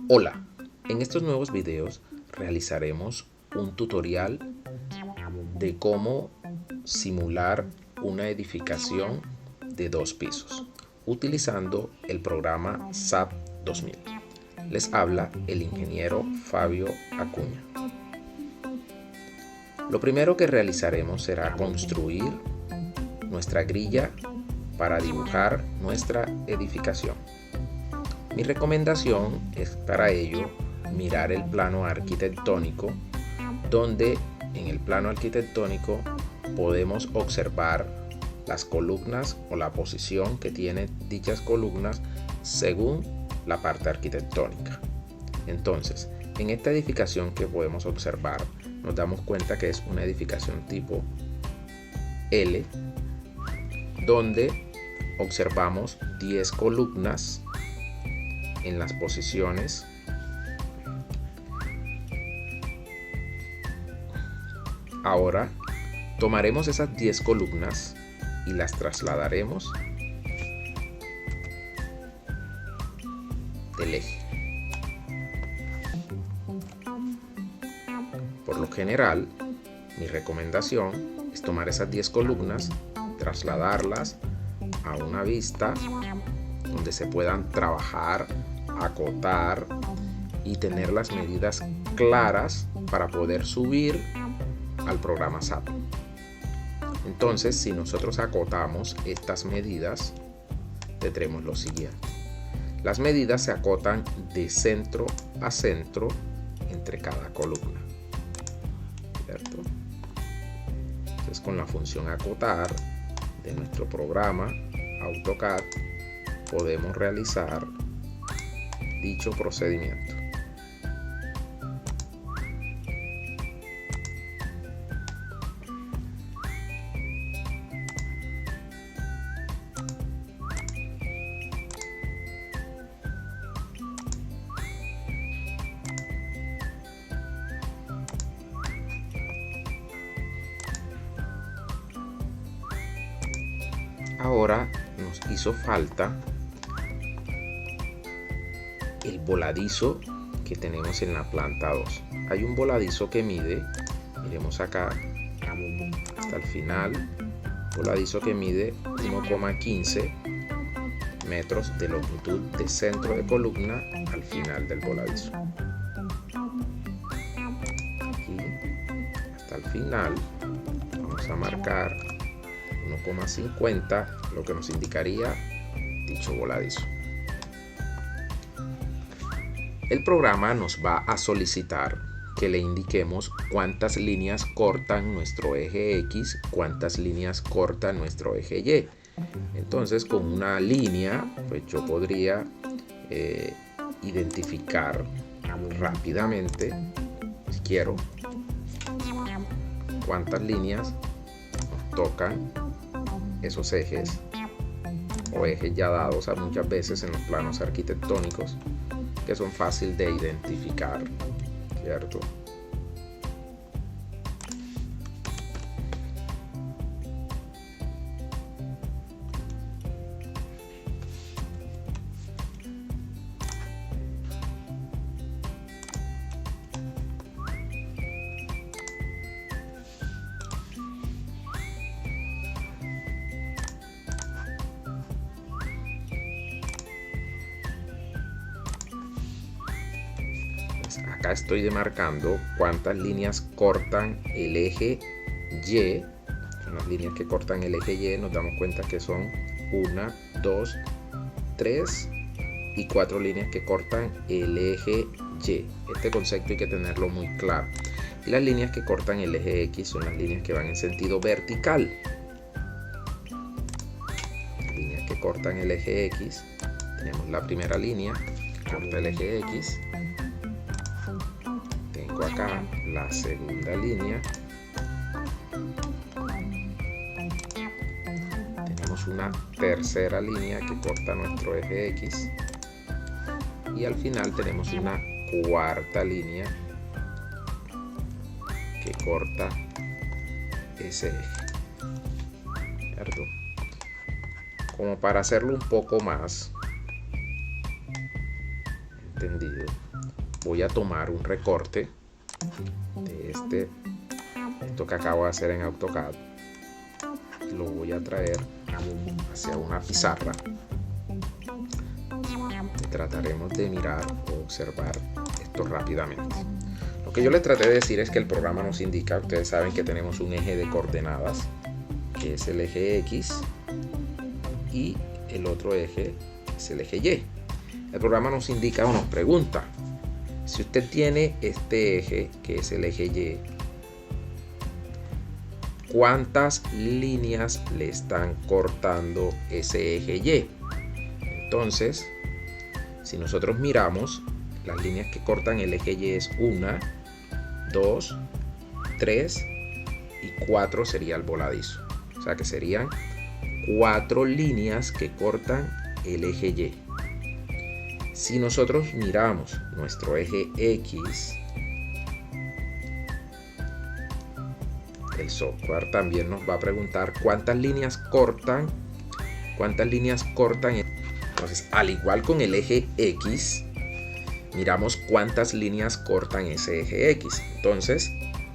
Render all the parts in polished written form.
Hola, en estos nuevos videos realizaremos un tutorial de cómo simular una edificación de 2 pisos utilizando el programa SAP 2000. Les habla el ingeniero Fabio Acuña. Lo primero que realizaremos será construir nuestra grilla para dibujar nuestra edificación. Mi recomendación es para ello mirar el plano arquitectónico, donde en el plano arquitectónico podemos observar las columnas o la posición que tienen dichas columnas según la parte arquitectónica. Entonces, en esta edificación que podemos observar, nos damos cuenta que es una edificación tipo L, donde observamos 10 columnas en las posiciones Ahora tomaremos esas 10 columnas y las trasladaremos del eje. Por lo general, mi recomendación es tomar esas 10 columnas, trasladarlas a una vista donde se puedan trabajar, acotar y tener las medidas claras para poder subir al programa SAP. Entonces, si nosotros acotamos estas medidas, tendremos lo siguiente. Las medidas se acotan de centro a centro entre cada columna, ¿cierto? Entonces, con la función acotar de nuestro programa AutoCAD podemos realizar dicho procedimiento. Ahora nos hizo falta el voladizo que tenemos en la planta 2. Hay un voladizo que mide, miremos acá hasta el final, voladizo que mide 1,15 metros de longitud de centro de columna al final del voladizo. Aquí hasta el final vamos a marcar 1,50, lo que nos indicaría dicho voladizo. El programa nos va a solicitar que le indiquemos cuántas líneas cortan nuestro eje X, cuántas líneas corta nuestro eje Y. Entonces, con una línea, pues yo podría identificar rápidamente, si quiero, cuántas líneas nos tocan esos ejes o ejes ya dados a muchas veces en los planos arquitectónicos, que son fáciles de identificar, ¿cierto? Acá estoy demarcando cuántas líneas cortan el eje Y. Son las líneas que cortan el eje Y. Nos damos cuenta que son 1, 2, 3 y 4 líneas que cortan el eje Y. Este concepto hay que tenerlo muy claro. Y las líneas que cortan el eje X son las líneas que van en sentido vertical. Las líneas que cortan el eje X. Tenemos la primera línea que corta el eje X. Tengo acá la segunda línea. Tenemos una tercera línea que corta nuestro eje X. Y al final tenemos una cuarta línea que corta ese eje, ¿cierto? Como para hacerlo un poco más entendido, voy a tomar un recorte de esto que acabo de hacer en AutoCAD, lo voy a traer hacia una pizarra y trataremos de mirar o observar esto rápidamente. Lo que yo les traté de decir es que el programa nos indica, ustedes saben que tenemos un eje de coordenadas que es el eje X y el otro eje es el eje Y. El programa nos indica o nos pregunta: si usted tiene este eje que es el eje Y, ¿cuántas líneas le están cortando ese eje Y? Entonces, si nosotros miramos, las líneas que cortan el eje Y es 1, 2, 3 y 4 sería el voladizo. O sea que serían 4 líneas que cortan el eje Y. Si nosotros miramos nuestro eje X, el software también nos va a preguntar cuántas líneas cortan. Entonces, al igual con el eje X, miramos cuántas líneas cortan ese eje X. Entonces,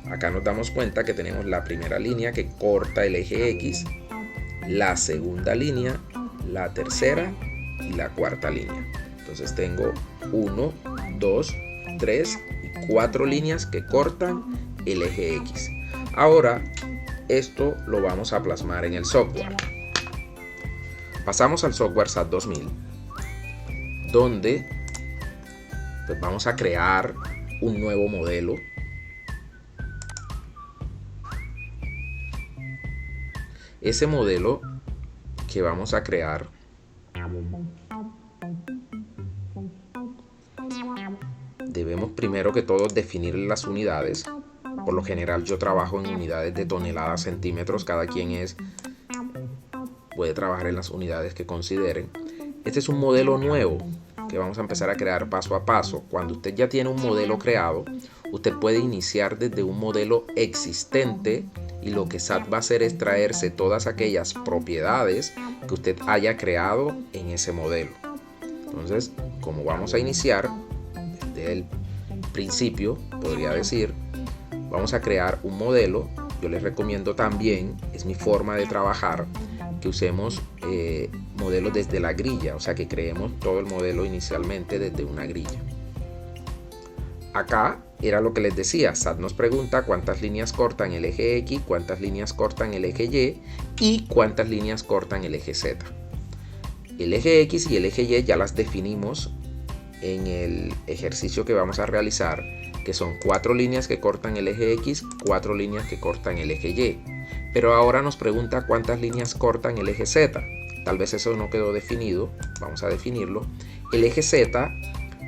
acá nos damos cuenta que tenemos la primera línea que corta el eje X, la segunda línea, la tercera y la cuarta línea. Entonces tengo 1, 2, 3 y 4 líneas que cortan el eje X. Ahora, esto lo vamos a plasmar en el software. Pasamos al software SAT 2000, donde pues vamos a crear un nuevo modelo. Ese modelo que vamos a crear debemos primero que todo definir las unidades. Por lo general yo trabajo en unidades de toneladas, centímetros, cada quien puede trabajar en las unidades que consideren. Este es un modelo nuevo que vamos a empezar a crear paso a paso. Cuando usted ya tiene un modelo creado, usted puede iniciar desde un modelo existente y lo que SAT va a hacer es traerse todas aquellas propiedades que usted haya creado en ese modelo. Entonces, como vamos a iniciar desde el principio, podría decir, vamos a crear un modelo. Yo les recomiendo también, es mi forma de trabajar, que usemos modelos desde la grilla, o sea que creemos todo el modelo inicialmente desde una grilla. Acá era lo que les decía, SAT nos pregunta cuántas líneas cortan el eje X, cuántas líneas cortan el eje Y y cuántas líneas cortan el eje Z. El eje X y el eje Y ya las definimos en el ejercicio que vamos a realizar, que son 4 líneas que cortan el eje X, 4 líneas que cortan el eje Y. Pero ahora nos pregunta cuántas líneas cortan el eje Z. Tal vez eso no quedó definido, vamos a definirlo. El eje Z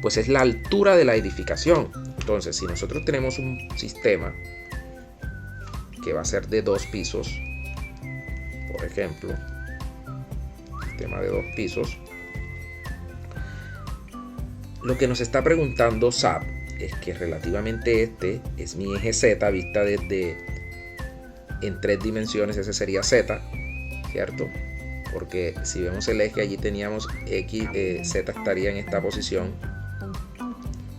pues es la altura de la edificación. Entonces, si nosotros tenemos un sistema que va a ser de 2 pisos, por ejemplo, sistema de 2 pisos, lo que nos está preguntando SAP es que relativamente este es mi eje Z vista desde en 3 dimensiones, ese sería Z, ¿cierto? Porque si vemos el eje, allí teníamos X, Z estaría en esta posición,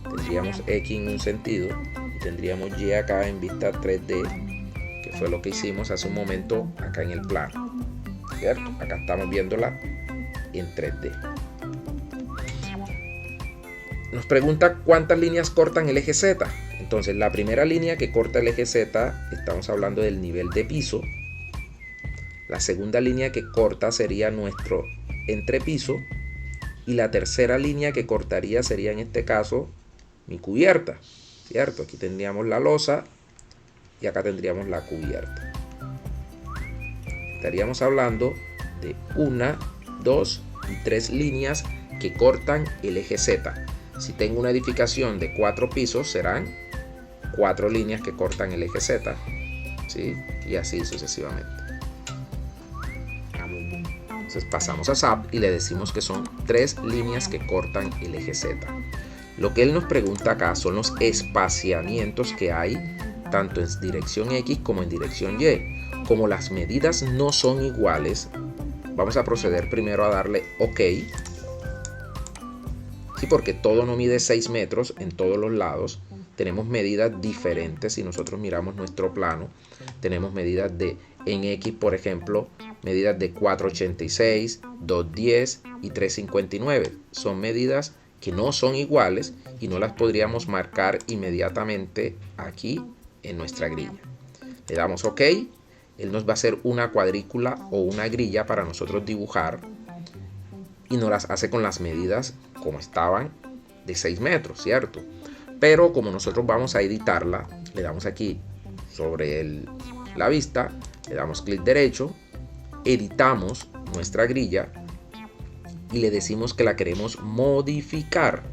tendríamos X en un sentido y tendríamos Y acá en vista 3D, que fue lo que hicimos hace un momento acá en el plano, ¿cierto? Acá estamos viéndola en 3D. Nos pregunta cuántas líneas cortan el eje Z. Entonces, la primera línea que corta el eje Z, estamos hablando del nivel de piso. La segunda línea que corta sería nuestro entrepiso. Y la tercera línea que cortaría sería, en este caso, mi cubierta, ¿cierto? Aquí tendríamos la losa y acá tendríamos la cubierta. Estaríamos hablando de 1, 2 y 3 líneas que cortan el eje Z. Si tengo una edificación de 4 pisos, serán 4 líneas que cortan el eje Z, ¿sí? Y así sucesivamente. Entonces pasamos a SAP y le decimos que son 3 líneas que cortan el eje Z. Lo que él nos pregunta acá son los espaciamientos que hay tanto en dirección X como en dirección Y. Como las medidas no son iguales, vamos a proceder primero a darle OK. Sí, porque todo no mide 6 metros en todos los lados. Tenemos medidas diferentes. Si nosotros miramos nuestro plano, tenemos medidas en X, por ejemplo, medidas de 4,86, 2,10 y 3,59. Son medidas que no son iguales y no las podríamos marcar inmediatamente aquí en nuestra grilla. Le damos OK. Él nos va a hacer una cuadrícula o una grilla para nosotros dibujar y nos las hace con las medidas como estaban de 6 metros, ¿cierto? Pero como nosotros vamos a editarla, le damos aquí sobre la vista, le damos clic derecho, editamos nuestra grilla y le decimos que la queremos modificar.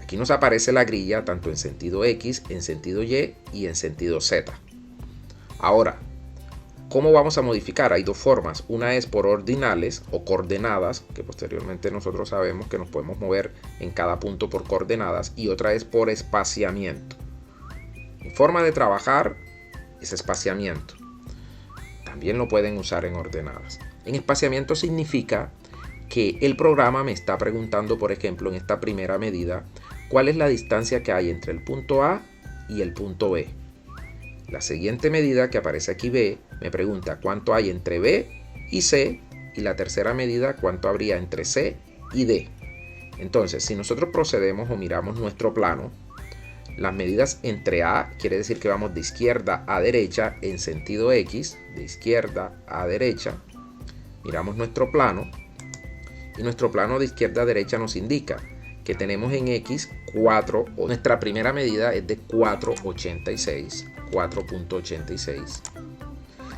Aquí nos aparece la grilla tanto en sentido X, en sentido Y y en sentido Z. Ahora, ¿cómo vamos a modificar? Hay dos formas. Una es por ordinales o coordenadas, que posteriormente nosotros sabemos que nos podemos mover en cada punto por coordenadas, y otra es por espaciamiento. Mi forma de trabajar es espaciamiento. También lo pueden usar en ordenadas. En espaciamiento significa que el programa me está preguntando, por ejemplo, en esta primera medida, cuál es la distancia que hay entre el punto A y el punto B. La siguiente medida que aparece aquí, B, me pregunta cuánto hay entre B y C, y la tercera medida cuánto habría entre C y D. Entonces, si nosotros procedemos o miramos nuestro plano, las medidas entre A quiere decir que vamos de izquierda a derecha en sentido X, de izquierda a derecha. Miramos nuestro plano y nuestro plano de izquierda a derecha nos indica que tenemos en X 4, o nuestra primera medida es de 4,86. 4.86.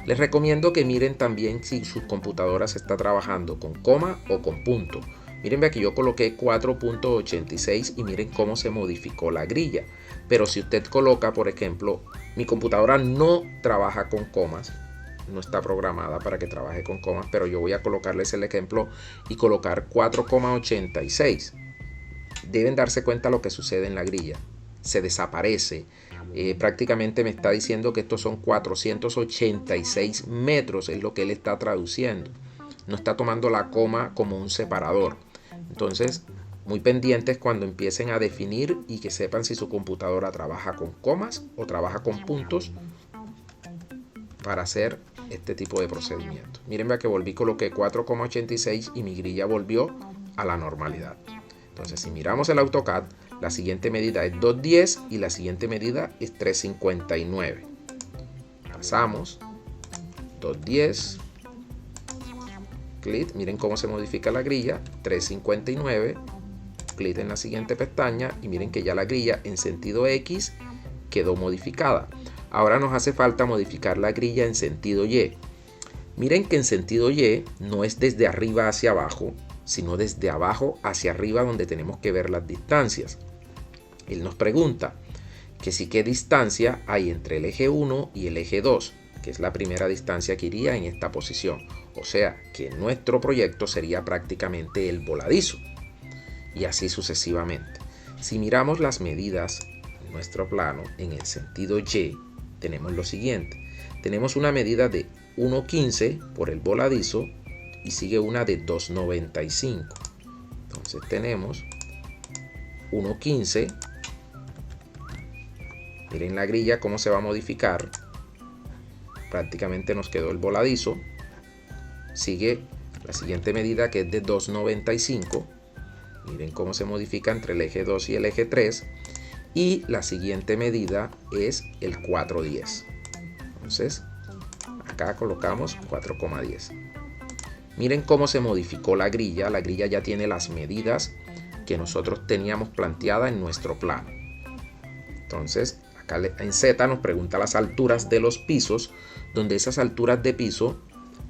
Les recomiendo que miren también si sus computadoras está trabajando con coma o con punto. Miren, aquí yo coloqué 4.86 y miren cómo se modificó la grilla. Pero si usted coloca, por ejemplo, mi computadora no trabaja con comas, no está programada para que trabaje con comas, pero yo voy a colocarles el ejemplo y colocar 4,86. Deben darse cuenta lo que sucede en la grilla. Se desaparece. Prácticamente me está diciendo que estos son 486 metros, es lo que él está traduciendo. No está tomando la coma como un separador. Entonces, muy pendientes cuando empiecen a definir y que sepan si su computadora trabaja con comas o trabaja con puntos para hacer este tipo de procedimiento. Miren, vea que volví, coloqué 4,86 y mi grilla volvió a la normalidad. Entonces, si miramos el AutoCAD, la siguiente medida es 2,10 y la siguiente medida es 3,59. Pasamos, 2,10, clic, miren cómo se modifica la grilla, 3,59, clic en la siguiente pestaña y miren que ya la grilla en sentido X quedó modificada. Ahora nos hace falta modificar la grilla en sentido Y. Miren que en sentido Y no es desde arriba hacia abajo, sino desde abajo hacia arriba, donde tenemos que ver las distancias. Él nos pregunta que si qué distancia hay entre el eje 1 y el eje 2, que es la primera distancia que iría en esta posición. O sea que nuestro proyecto sería prácticamente el voladizo. Y así sucesivamente. Si miramos las medidas en nuestro plano en el sentido Y, tenemos lo siguiente. Tenemos una medida de 1,15 por el voladizo y sigue una de 2,95. Entonces tenemos 1,15. Miren la grilla cómo se va a modificar. Prácticamente nos quedó el voladizo. Sigue la siguiente medida que es de 2,95. Miren cómo se modifica entre el eje 2 y el eje 3. Y la siguiente medida es el 4,10. Entonces, acá colocamos 4,10. Miren cómo se modificó la grilla. La grilla ya tiene las medidas que nosotros teníamos planteadas en nuestro plano. Entonces, acá en Z nos pregunta las alturas de los pisos, donde esas alturas de piso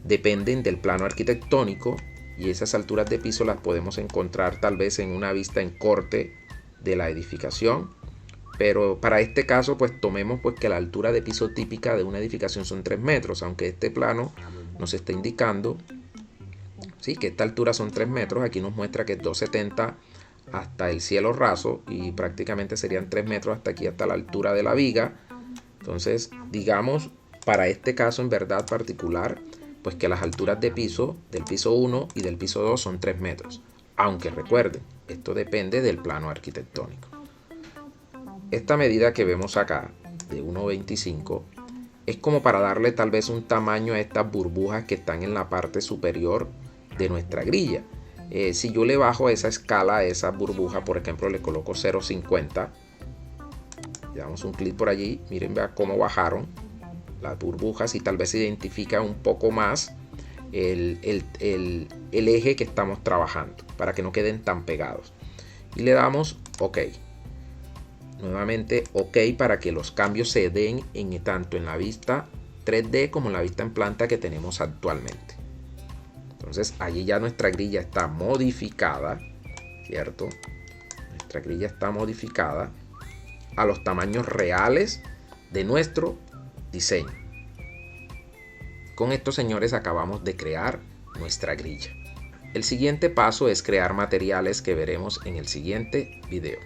dependen del plano arquitectónico y esas alturas de piso las podemos encontrar tal vez en una vista en corte de la edificación. Pero para este caso, pues tomemos pues que la altura de piso típica de una edificación son 3 metros, aunque este plano nos está indicando, ¿sí?, que esta altura son 3 metros. Aquí nos muestra que es 2,70 hasta el cielo raso y prácticamente serían 3 metros hasta aquí, hasta la altura de la viga. Entonces, digamos, para este caso en verdad particular, pues que las alturas de piso, del piso 1 y del piso 2 son 3 metros. Aunque recuerden, esto depende del plano arquitectónico. Esta medida que vemos acá, de 1,25, es como para darle tal vez un tamaño a estas burbujas que están en la parte superior de nuestra grilla. Si yo le bajo esa escala a esa burbuja, por ejemplo, le coloco 0,50, le damos un clic por allí, miren, vean cómo bajaron las burbujas y tal vez se identifica un poco más el eje que estamos trabajando para que no queden tan pegados. Y le damos OK. Nuevamente OK para que los cambios se den tanto en la vista 3D como en la vista en planta que tenemos actualmente. Entonces allí ya nuestra grilla está modificada, ¿cierto? Nuestra grilla está modificada a los tamaños reales de nuestro diseño. Con esto, señores, acabamos de crear nuestra grilla. El siguiente paso es crear materiales que veremos en el siguiente video.